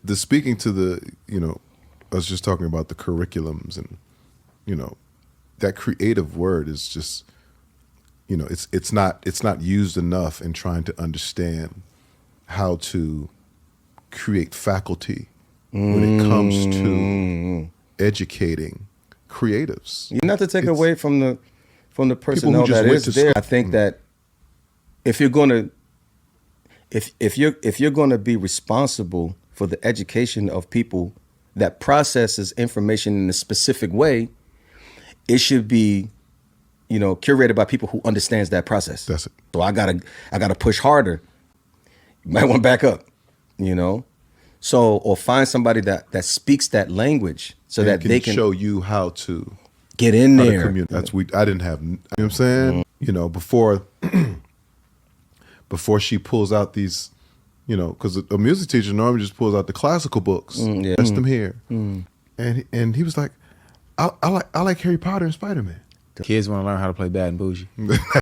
the speaking to the, I was just talking about the curriculums and, that creative word is just, it's not used enough in trying to understand how to create faculty when it comes to educating creatives. Not to take away from the personnel just that went is to there. school. I think that if you're going to be responsible for the education of people that processes information in a specific way, it should be, curated by people who understands that process. That's it. So I gotta push harder. You might want to back up, So, or find somebody that speaks that language so that they can show you how to get in how to there. communicate. I didn't have, what I'm saying? Before she pulls out these, because a music teacher normally just pulls out the classical books, rest them here. And he was like, I like Harry Potter and Spider-Man. Kids want to learn how to play bad and bougie.